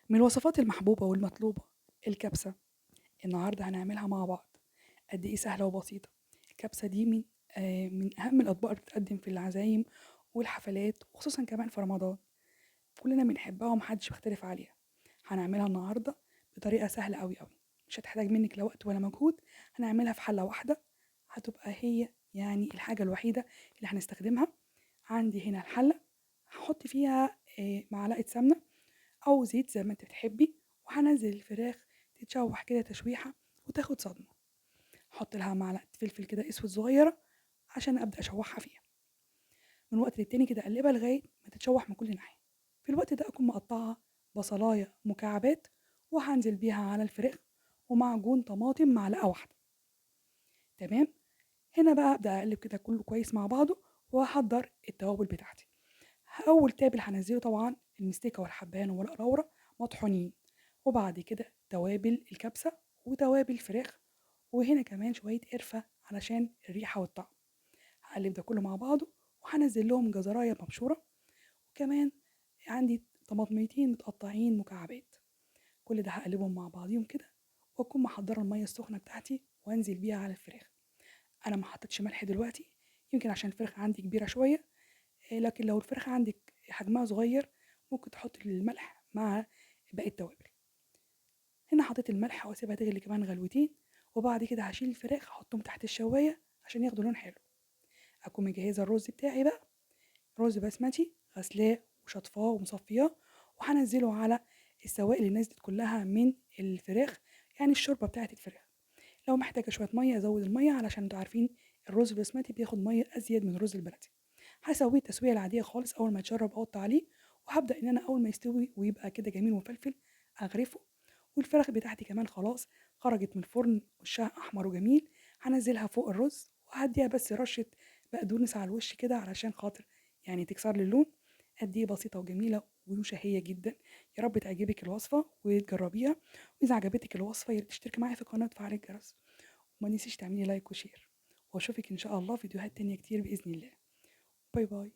من الوصفات المحبوبة والمطلوبة الكبسة. النهاردة هنعملها مع بعض. قد إيه سهلة وبسيطة. الكبسة دي من أهم الأطباق اللي بتتقدم في العزايم والحفلات، وخصوصا كمان في رمضان. كلنا بنحبها ومحدش بيختلف عليها. هنعملها النهاردة بطريقة سهلة أوي أوي، مش هتحتاج منك لا وقت ولا مجهود. هنعملها في حلة واحدة، هتبقى هي يعني الحاجة الوحيدة اللي هنستخدمها. عندي هنا الحلة، هحط فيها معلقة سمنة أو زيت زي ما انت بتحبي، وهنزل الفراخ تتشوح كده تشويحة وتاخد صدمة. احط لها معلقة فلفل كده اسود صغيرة عشان ابدأ اشوحها فيها. من وقت للتاني كده اقلبها لغاية ما تتشوح من كل ناحية. في الوقت ده اكون مقطعة بصلاية مكعبات، وهنزل بيها على الفراخ ومعجون طماطم معلقة واحدة. تمام. هنا بقى ابدأ اقلب كده كله كويس مع بعضه، واحضر التوابل بتاعتي. أول تابل هنزله طبعا المستكة والحبهان والقراورة مطحونين، وبعد كده توابل الكبسة وتوابل الفراخ، وهنا كمان شوية قرفة علشان الريحة والطعم. هقلب ده كله مع بعضه، وهنزل لهم جزراية مبشورة، وكمان عندي طماطميتين متقطعين مكعبات. كل ده هقلبهم مع بعضيهم كده، واكون محضره الميه السخنه بتاعتي وانزل بيها على الفراخ. انا ما حطيتش ملح دلوقتي، يمكن عشان الفراخ عندي كبيره شويه. لكن لو الفراخ عندك حجمها صغير ممكن تحطي الملح مع باقي التوابل. هنا حطيت الملح واسيبها تغلي كمان غلوتين، وبعد كده هشيل الفراخ احطهم تحت الشوايه عشان ياخدوا لون حلو. اكون مجهزه الرز بتاعي بقى، رز بسمتي غسلاه وشطفاه ومصفياه، وهنزله على السوائل اللي نزلت كلها من الفراخ، يعني الشوربه بتاعت الفراخ. لو محتاجه شويه ميه ازود الميه، علشان انتوا عارفين الرز البسمتي بياخد ميه ازيد من الرز البلدي. هسويه التسويه العاديه خالص. اول ما يتشرب احط عليه، وهبدا ان انا اول ما يستوي ويبقى كده جميل ومفلفل اغرفه. والفراخ بتاعتي كمان خلاص خرجت من الفرن وشها احمر وجميل. هنزلها فوق الرز، وهديها بس رشه بقدونس على الوش كده علشان خاطر يعني تكسر لي اللون. قد ايه بسيطه وجميله وشهيه جدا. يا رب تعجبك الوصفه وتجربيها. واذا عجبتك الوصفه يا ريت تشتركي معايا في القناه وتفعلي الجرس، وما نسيش تعملي لايك وشير. واشوفك ان شاء الله في فيديوهات تانية كتير باذن الله. باي باي.